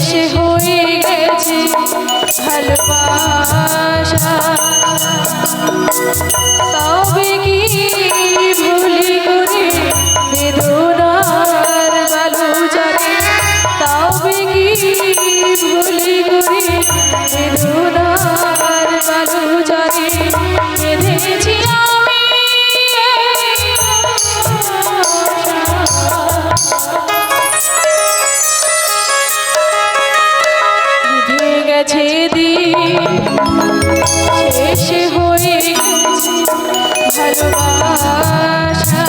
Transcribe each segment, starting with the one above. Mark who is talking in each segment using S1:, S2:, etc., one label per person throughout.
S1: শেষ হয়ে গেছে ভালোবাসা, তবে কি ভুলি করে বেদনার বালু জলে, তবে কি ভুলি করে বেদনার বালু জলে বেঁধেছি আমি নিভে গেছে দিন, শেষ হয়ে গেছে ভালোবাসা।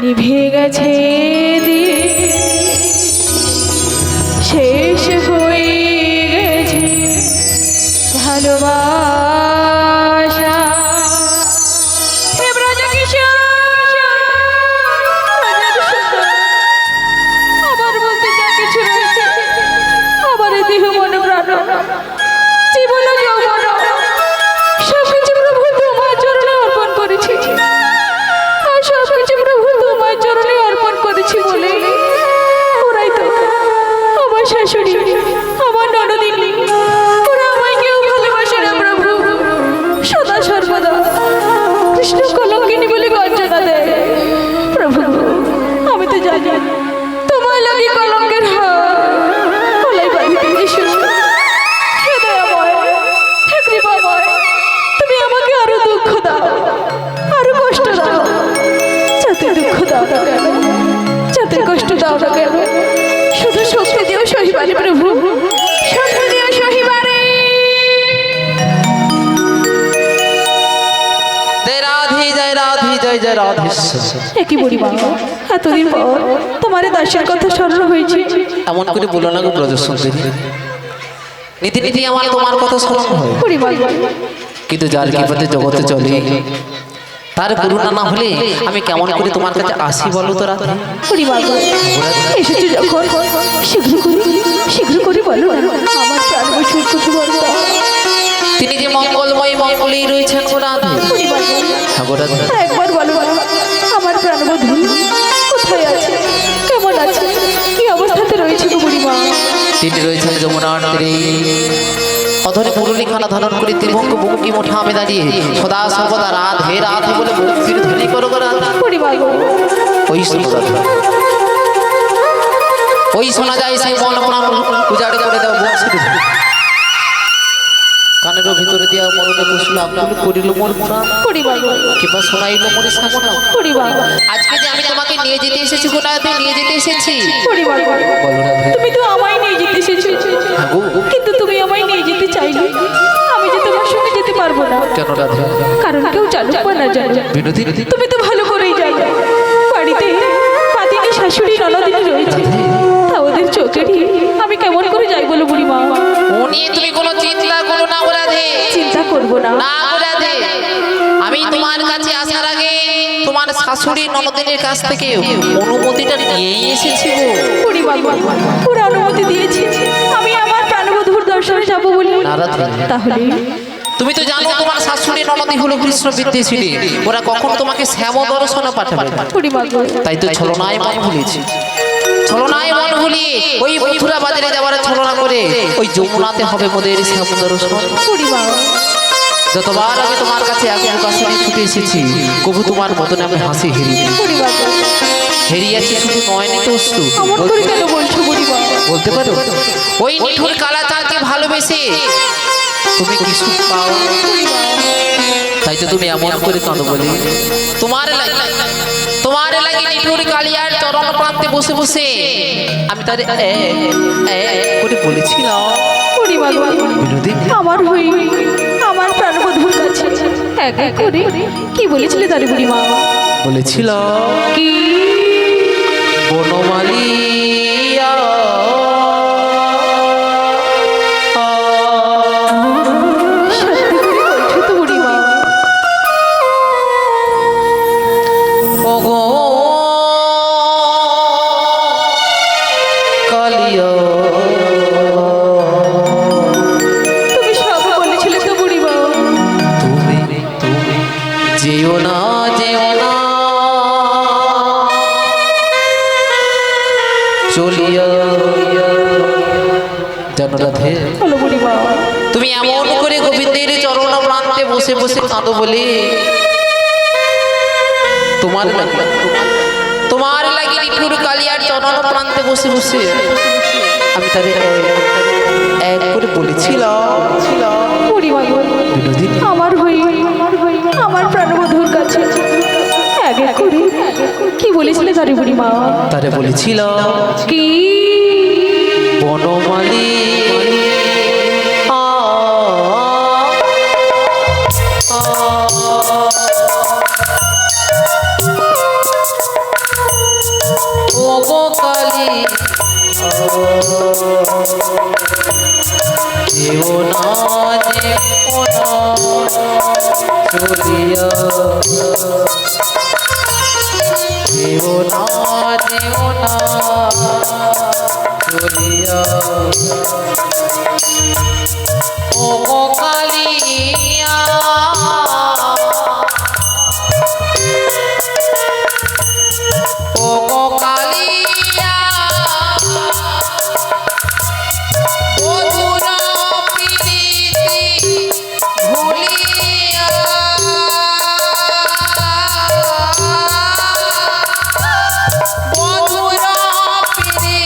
S1: নিভে গেছে দিন, শেষ হয়ে গেছে ভালোবাসা। আমার বলতে যা কিছু রয়েছে, আমার দেহ মন প্রাণ জীবন যৌবন সবকিছু প্রভু তোমার চরণে অর্পণ করেছি, আর সবকিছু প্রভু তোমার চরণে অর্পণ করেছি বলে ওরাই তো আমার শাশুড়ি, আমার ননদিনী, ওরা আমায় কেউ ভালোবাসে না প্রভু, সদা সর্বদা কৃষ্ণ কলঙ্কিনী বলে গঞ্জনা দেয়। প্রভু আমি তো জানি তোমার লাগে কলঙ্কের হালাই বাড়িতে এসো, তুমি আমাকে আরো দুঃখ দাও, আরো কষ্ট দাও, যাতে দুঃখ দাও না কেন, যাতে কষ্ট দাও না কেন, শুধু শক্তি দিও সহিবারে প্রভু, শক্তি দিও সহিবারে। একই বলি বাবা, এতদিন পর তোমার দাসের কথা স্মরণ হয়েছে।
S2: এমন করে বলো না গো প্রদর্শন করি, নীতি নীতি আমার তোমার কথা স্মরণ হয়, কিন্তু যার কৃপাতে জগতে চলে তার করুণা না হলে আমি কেমন করে তোমার কাছে আসি বলো তো রাতে।
S1: এসেছি যখন শীঘ্র করে বলো, আমার প্রাণ বসুর কিছু বলো।
S2: তিনি যে মঙ্গলময় মঙ্গলেই রয়েছেন গো রাধে,
S1: একবার বলো আমার প্রাণবধূ কোথায় আছে, কেমন আছে, কি অবস্থাতে রয়েছে গো বুড়িমা?
S2: তিনি রয়েছেন যমুনার তীরে, অধরে মুরলীখানা ধারণ করে ত্রিভঙ্গ ভঙ্গি মোঠা আমি দাঁড়িয়ে সদা সর্বদা রাধে রাধে বলে মুক্তির ধ্বনি করো গো রাধে। ওই ওই শোনা যায় সেই মন প্রাণ উজাড় করে দেওয়া বংশীর ধ্বনি, কানের ভিতরে দিয়া মরণে বসলো আকুল করিল মোর মোরা, কিংবা শোনাইল মোর সামনা। আজকে যে আমি তোমাকে নিয়ে যেতে এসেছি গো রাধে, নিয়ে যেতে এসেছি।
S1: তুমি তো আমায় নিয়ে যেতে এসেছো, কিন্তু তুমি আমায় নিয়ে যেতে চাইলে আমি যে তোমার সঙ্গে যেতে পারবো না।
S2: কেন রাধে?
S1: কারণ কেউ জানুক বা না জানুক,
S2: বিনোদিনী
S1: তুমি তো ভালো করেই জানো বাড়িতে পাতিনি শাশুড়ি ননদিনী রয়েছে, তা ওদের চোখেরই আমি কেমন করে যাই বলো বুড়িমা?
S2: ও নিয়ে তুমি কোনো চিন্তা করো না গো রাধে।
S1: চিন্তা করবো না
S2: না গো রাধে, আমি তোমার কাছে আসার আগে তোমার শাশুড়ি ননদিনের কাছ থেকে অনুমতিটা নিয়েই এসেছি গো।
S1: বুড়িমা গো, ওরা অনুমতি দিয়েছে আমি আমার প্রাণবধূর দর্শনে যাবো বলে। তাহলে
S2: তুমি তো জানো তোমার শাশুড়ি ননদি হলো কৃষ্ণ বিদ্বেষিনী, ওরা কখনো তোমাকে শ্যাম দর্শনে পাঠাবে না।
S1: বুড়িমা গো,
S2: তাই তো ছলনায় মন ভুলেছি, ছলনায় মন ভুলিয়ে ওই মথুরা বাজারে যাওয়ার ছলনা করে ওই যমুনাতে হবে মোদের শ্যাম দর্শন।
S1: বুড়িমা
S2: যতবার আমি তোমার কাছে আগুন কাছে ছুটে এসেছি, কবু তোমার মতনে আমি হাসি হেরিয়ে
S1: বুড়িমা গো,
S2: হেরিয়েছি শুধু নয়নিত অশ্রু।
S1: আমার করে কেন বলছো বুড়িমা?
S2: বলতে পারো ওই নিঠুর কালাচাঁদকে ভালোবেসে তুমি কিছু পাও, তাই তো তুমি এমন করে কাঁদো বলি। তোমার লাগে নিঠুর কালিয়ার চরণ প্রান্তে বসে বসে আমি তার করে বলেছিলাম,
S1: বুড়িমা গো,
S2: বিনোদিনী
S1: আমার হই আমার প্রাণবধূর কাছে এক এক করে কি বলেছিলে তারে বুড়িমা?
S2: বলেছিল
S1: কি
S2: বনমালিয়া
S1: সত্যি করে বলছো তো বুড়িমা?
S2: ওগো কালিয়া
S1: তুমি সব বলেছিলে তো বুড়িমা?
S2: তুমি যেও না চলিয়া জানো রাধে,
S1: বলো বুড়িমা।
S2: তুমি এমন করে গোবিন্দের চরণ প্রান্তে বসে বসে কাঁদো বলে তোমার লাগি নিঠুর কালিয়ার চরণ প্রান্তে বসে বসে আমি তাদের এক করে বলেছিলাম,
S1: বুড়িমা গো,
S2: বিনোদিনী
S1: আমার হই আমার প্রাণবধূর কাছে এক এক করে কি বলেছিলে তারে বুড়িমা?
S2: তারে বলেছিলাম
S1: কি
S2: বনমালী ওগো কালী যেও না চলিয়া, যেও না চলিয়া ওগো কালিয়া ওগো কালিয়া মধুর প্রীতি ভুলিয়া মধুর প্রীতি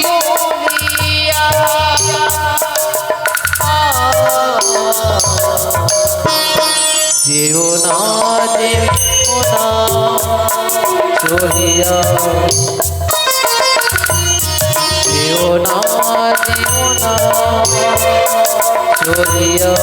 S2: ভুলিয়া যেও না চলিয়া, যেও না চলিয়া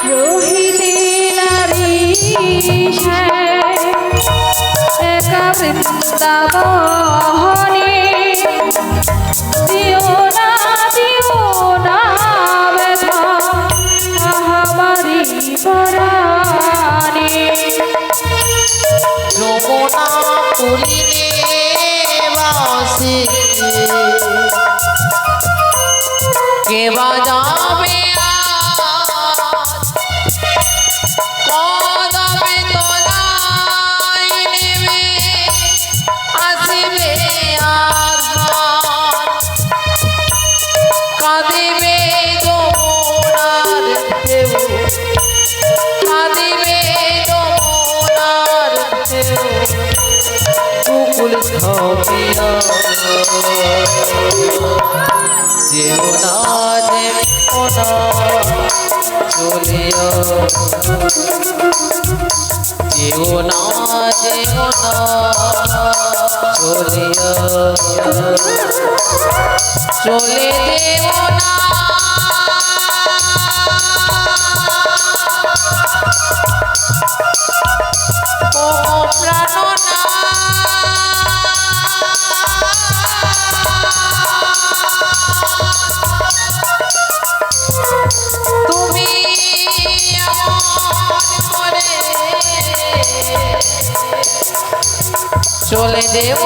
S1: রোহিণী নারী একা বৃন্দাবনে দিও না ব্যথা আমারি পরাণে।
S2: যমুনা কুলিনে বাসে কে বাজাবে কদমে তোলাই নেবে আসিবে আঘাত, কাঁদিবে যমুনার ঢেউ, কাঁদিবে যমুনার ঢেউ কুকুল ছাপিয়া, যেও না চলিও যেও না যেও না চলিও চলে যেও না ও প্রাণনা তুমি এমন করে চলে যেও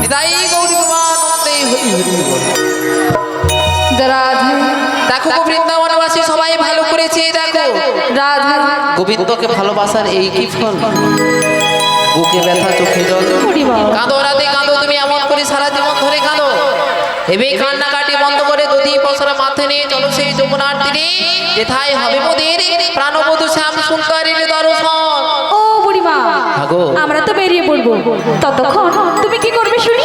S2: বিদায় গৌরী প্রমানন্দে হরি হরি বল।
S1: রাধে
S2: দেখো গো বৃন্দাবনবাসী সবাই ভালো করেছে দেখো
S1: রাধে
S2: গোবিন্দকে ভালোবাসার এই কি ফল বুকে ব্যথা চোখে জল কাঁদো রাধে কাঁদো তুমি এমন করে সারা জীবন ধরে কাঁদো এবে কান্নাকাটি বন্ধ করে দুধি পসরা মাথে নিয়ে চলো সেই যমুনার তীরে যেথায় হবে মোদের প্রাণবধূ শ্যাম সুন্দরীর দর্শন।
S1: ও বুড়িমা
S2: ভাগো
S1: আমরা তো বেরিয়ে পড়বো ততক্ষণ তুমি কি করবে শুনি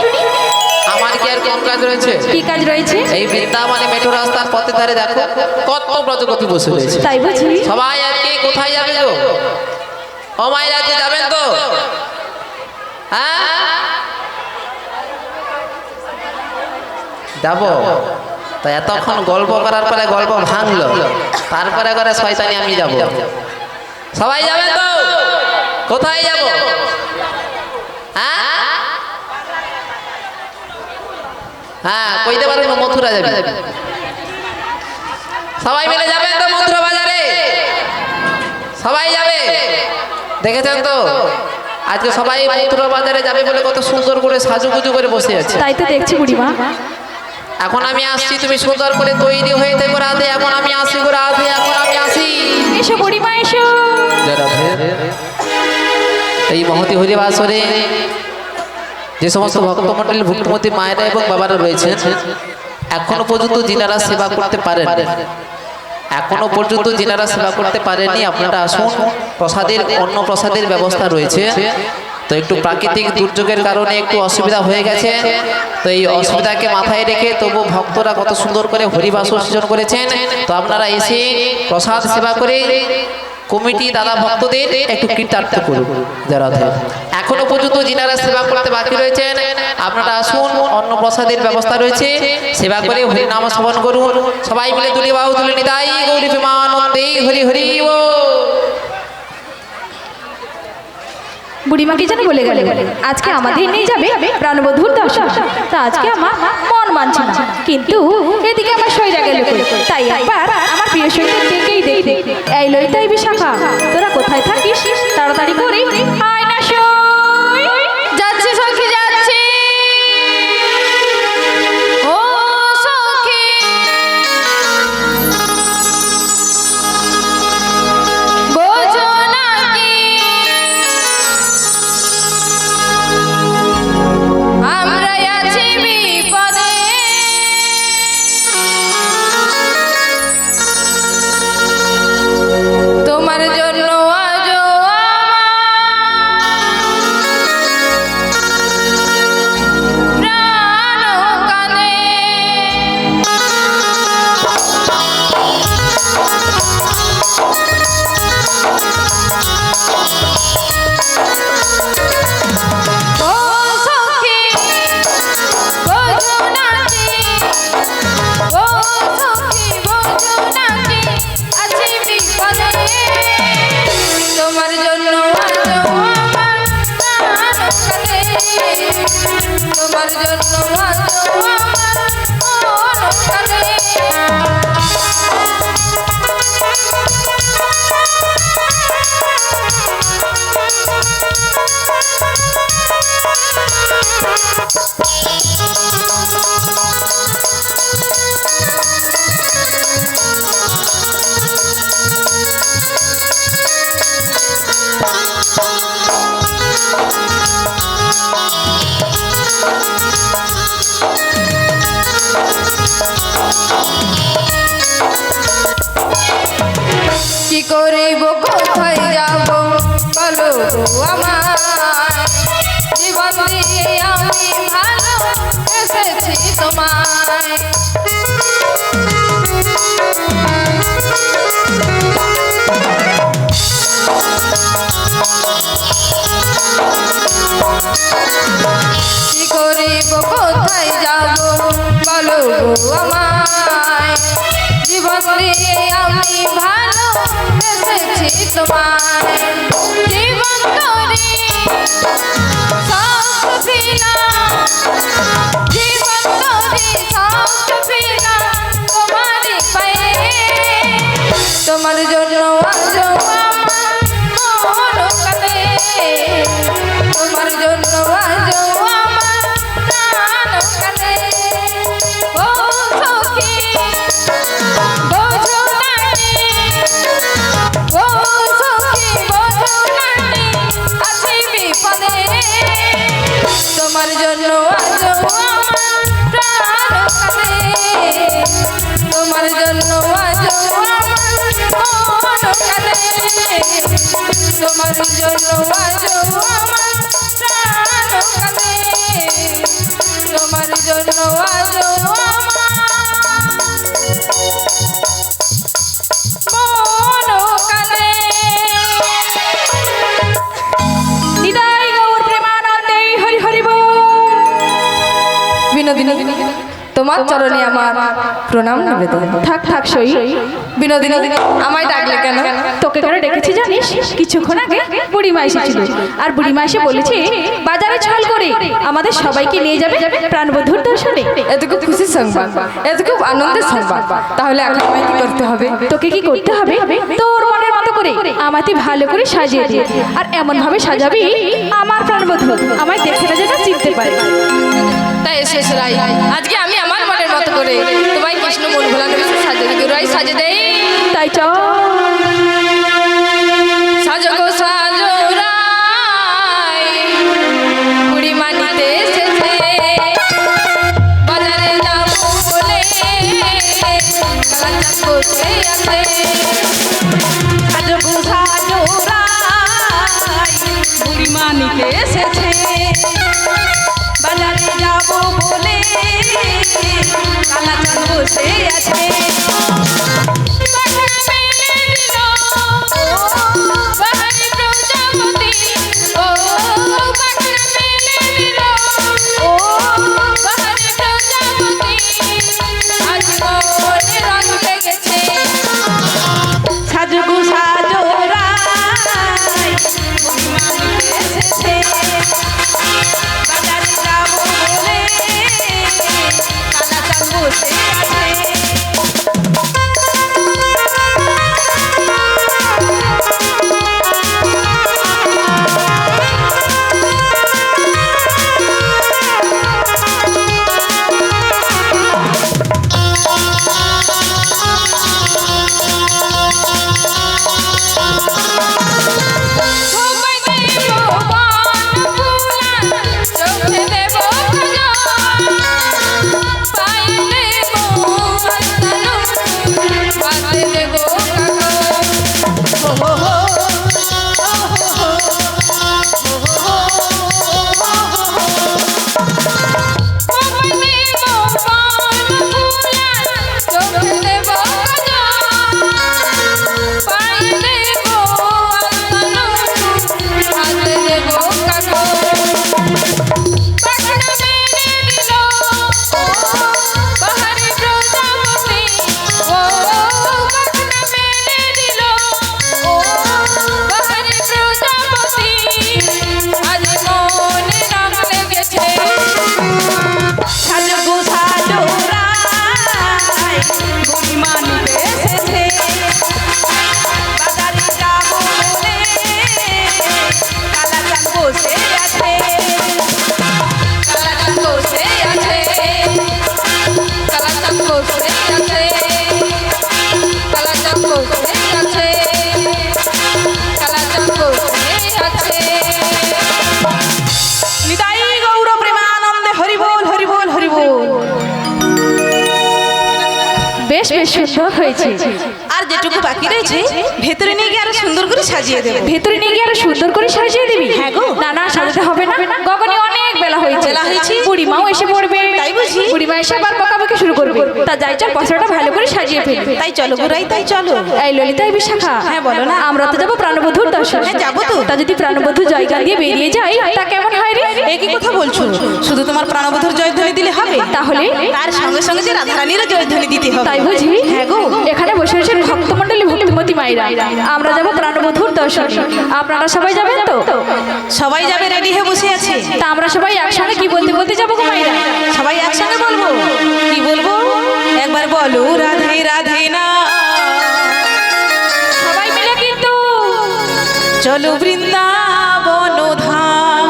S2: আমার কি আর কোন কাজ রয়েছে
S1: কি কাজ রয়েছে
S2: এই বৃন্দাবনে মেঠো রাস্তার পথে ধারে দেখো কত ব্রজগোপী বসে রয়েছে
S1: তাই বুঝি
S2: সবাই আর কি কোথায় যাবে গো ও মায়েরা যে যাবেন তো হ্যাঁ যাবো তো এতক্ষণ গল্প করার পরে গল্প ভাঙলো তারপরে করে শয়তানি আমি যাব সবাই যাবেন তো কোথায় যাব হ্যাঁ হ্যাঁ কইতে পারো না মথুরা যাবে সবাই মিলে যাবেন তো মথুরা বাজারে সবাই যাবে দেখেছেন তো আজকে সবাই মথুরা বাজারে যাবে বলে কত সুন্দর করে সাজুগুজু করে বসে আছে
S1: তাই তো দেখছি বুড়িমা
S2: এখন আমি আসছি তুমি সুন্দর করে তৈরি হয়ে থেকো রাধে এখন আমি আসি গো রাধে এখন আমি আসি
S1: এসো বুড়িমা এসো
S2: এই মহতি হরিবাসরে যে সমস্ত ভক্তমণ্ডলী ভুক্তমতী মায়েরা এবং বাবারা রয়েছেন এখনো পর্যন্ত যিনারা সেবা করতে পারেন এখনো পর্যন্ত যিনারা সেবা করতে পারেননি আপনারা আসুন প্রসাদের অন্ন প্রসাদের ব্যবস্থা রয়েছে তো একটু প্রাকৃতিক দুর্যোগের কারণে একটু অসুবিধা হয়ে গেছে তো এই অসুবিধাকে মাথায় রেখে তবু ভক্তরা কত সুন্দর করে হরিবাস সৃজন করেছেন তো আপনারা এসে প্রসাদ সেবা করে কমিটি দাদা ভক্তদের একটু কৃতার্থ করুন যারা এখনো পর্যন্ত যিনারা সেবা করতে বাকি রয়েছেন আপনারা আসুন অন্ন প্রসাদের ব্যবস্থা রয়েছে সেবা করে হরি নাম শ্রবণ করুন সবাই মিলে তুলি বাহু তুলে নিতাই গৌরী প্রেমানন্দে হরি হরি ও
S1: বুড়িমা কি যেন বলে গেলে আজকে আমাদের নিয়ে যাবে প্রাণবধূর দর্শন তা আজকে আমার মন মানছে না কিন্তু এদিকে আমার শরীরে গেল তাই একবার আমার প্রিয় শরীর দেখেই দেখি এই লইতাই বিশাখা তোরা কোথায় থাকিস তাড়াতাড়ি করে আয় না সই যাচ্ছে সখী যাচ্ছে ও সখী বোঝো নাকি আমরা আছি বিপদে তোমার জন্য আজও প্রাণ কাঁদে ও সখী বোঝো নাকি ও সখী বোঝো নাকি আছি বিপদে তোমার জন্য আজও আমার প্রাণ কাঁদে তোমার জন্য আজও আমার মন কাঁদে কি করিব কোথায় যাব বলো গো আমার জীবন জীবন দিয়ে আমি ভালো এসেছি তোমায়। কি করিব কোথায় যাব বলো গো আমায়, জীবন দিয়ে আমি ভালো এসেছি তোমায়। জীবন করি সব ফিনা, জীবন করি সব ফিনা তোমারই পায়ে। তোমার জন্য আজ আমার মন কাঁদে, তোমার জন্য আজ আমার প্রাণ কাঁদে। ও সখী বোঝো নানি, ও সখী বোঝো নানি আছি বিপদে। তোমার জন্য আজ আমার প্রাণ কাঁদে, তোমার জন্য আজ আমার মন কাঁদে। তোমার জন্য আজ আমার প্রাণ কাঁদে, তোমার জন্য আজ আমার মন কাঁদে। নিতাই গৌর প্রেমানন্দে হরি হরি বল। বিনোদিনী তোমার চরণে আমার প্রণাম নিবেদন।
S3: থাক থাক সই।
S1: বিনোদিনী আমায় ডাকলে কেন?
S3: তোকে কেন ডেকেছি জানিস? কিছুক্ষণ আগে বুড়িমা এসেছিল, আর বুড়িমা এসে বলেছে বাজারে ছল করে আমাদের সবাইকে নিয়ে যাবে প্রাণবন্ধুর দর্শনে।
S1: এত খুব খুশির সংবাদ, এত খুব আনন্দের সংবাদ। তাহলে এখন আমায় কি করতে হবে?
S3: তোকে কি করতে হবে? তোর মনের মতো করে আমাকে ভালো করে সাজিয়ে দে, আর এমন ভাবে সাজাবি আমার প্রাণবন্ধু আমায় দেখে না যেন চিনতে পারে।
S1: তাই শেষ রাই আজকে আমি আমার মনের মতো করে তোমায় কৃষ্ণ মন ভোলানো সাজিয়ে দিই। রাই সাজে দেই,
S3: তাই চল
S1: সাজো গো সাজো রাই, বুড়িমা নিতে এসেছে বাজারে যাবো বলে কালাচাঁদ বসে আছে।
S3: সাজো গো সাজো রাই, বুড়িমা নিতে এসেছে বাজারে যাবো বলে কালাচাঁদ বসে আছে। সাজো গো সাজো রাই, বুড়িমা নিতে এসেছে বাজারে যাবো বলে কালাচাঁদ বসে আছে। বেশ বেশ সুন্দর হয়েছে।
S4: আর যেটুকু বাকি রয়েছে ভেতরে নিয়ে গিয়ে আরো সুন্দর করে সাজিয়ে দেবো।
S3: ভেতরে নিয়ে গিয়ে আরো সুন্দর করে সাজিয়ে দিবি?
S4: হ্যাঁ গো।
S3: না না, সাজাতে হবে না, গগনে অনেক বেলা হয়েছে।
S4: বেলা হয়েছে?
S3: বুড়িমাও এসে পড়বে।
S4: তাই বুঝি?
S3: বুড়িমা এসে আবার বকাবকি শুরু করবে। তা যাই চল, পছরটা ভালো করে সাজিয়ে ফেলবে।
S4: তাই চলো গোরাই, তাই চলো।
S3: এই ললিতা, এই বিশাখা,
S4: হ্যাঁ, বলো না।
S3: আমরা তো যাবো প্রাণবধূর দর্শন।
S4: হ্যাঁ, যাবো তো।
S3: তা যদি প্রাণবধূ জয়গান দিয়ে বেরিয়ে যায় তা কেমন হয় রে?
S4: একই কথা বলছো? শুধু তোমার প্রাণবধূর জয়ধ্বনি দিলে হবে?
S3: তাহলে
S4: তার সঙ্গে সঙ্গে যে রাধারানীরও জয়ধ্বনি দিতে হবে।
S3: তাই বুঝি?
S4: হ্যাঁ গো।
S3: এখানে বসে বসে ভক্তমণ্ডলী ভক্তিমতী মায়েরা, আমরা যাবো প্রাণবধূর দর্শন। আপনারা সবাই যাবেন তো?
S4: সবাই যাবে, রেডি হয়ে বসে আছে।
S3: তা আমরা সবাই একসঙ্গে কি বলতে বলতে যাবো গো মায়েরা?
S4: সবাই একসঙ্গে বলবো। কি বলবো? একবার বলো রাধে রাধে না।
S3: সবাই মিলে কিন্তু
S4: চলো বৃন্দাবন ধাম।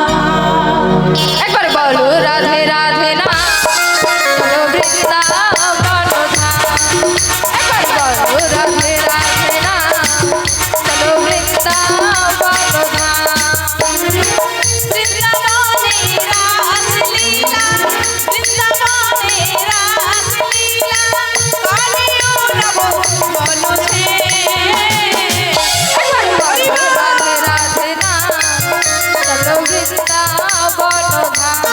S3: একবার বলো রাধে রাধে না, চলো বৃন্দাবন ধাম। একবার বলো রাধে রাধে না, চলো বৃন্দাবন ধাম।
S4: বৃন্দাবনে রাসলীলা, বৃন্দাবনে রাসলীলা, কালিও নব বলছে।
S3: একবার বলো রাধে রাধে না, চলো বৃন্দাবন ধাম।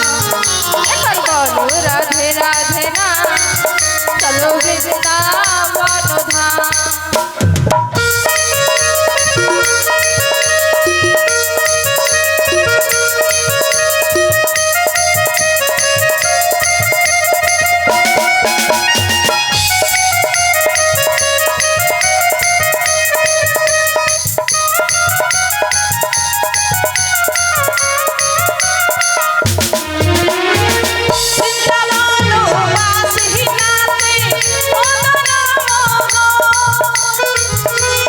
S3: একবার বলো রাধে রাধে না, চলো বৃন্দাবন ধাম।
S4: বৃন্দাবন বাসিনাতে মদন মোহন,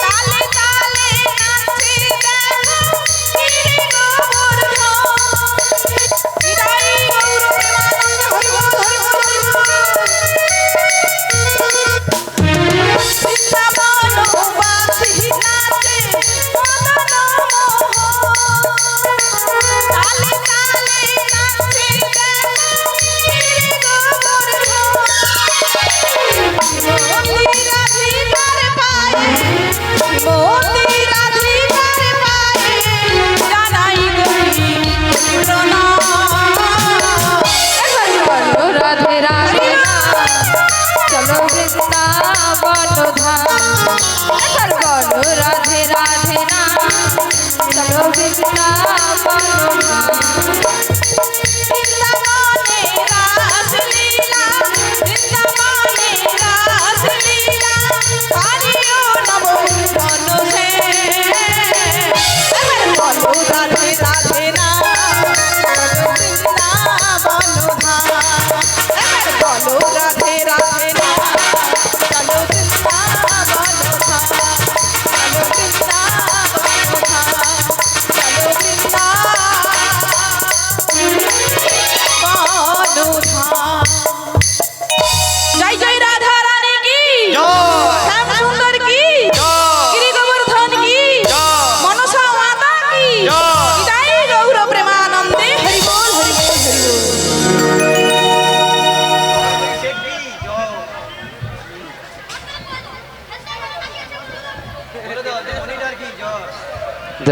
S4: তালে তালে নাচে দেখো গিরি গোবর্ধন। নিতাই গৌর প্রেমানন্দ হরি বল, হরি বল, হরি বল। বৃন্দাবন বাসিনাতে মদন মোহন, তালে তালে নাচে দেখো গিরি গোবর্ধন। মতি রাধিকার পায়ে, মতি রাধিকার পায়ে জানাই গরি প্রণাম।
S3: একবার বলো রাধে রাধে না, চলো বৃন্দাবন ধাম। একবার বলো রাধে রাধে না, চলো বৃন্দাবন ধাম।
S4: বৃন্দাবনে রাসলীলা, বৃন্দাবনে রাসলীলা, কালিও নব বলছে। এবার বলো রাধে রাধে না, চলো বৃন্দাবন ধাম। এবার বলো রাধে রাধে না, চলো বৃন্দাবন ধাম। চলো বৃন্দাবন ধাম, চলো বৃন্দাবন ধাম। জয় জয় রাধা রানী কি, শ্যাম সুন্দর কি, গিরি গোবর্ধন কি, মনসা মাতা কি, নিতাই গৌর প্রেমানন্দে হরি বল, হরি বল, হরি বল।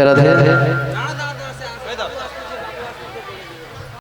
S2: রাধে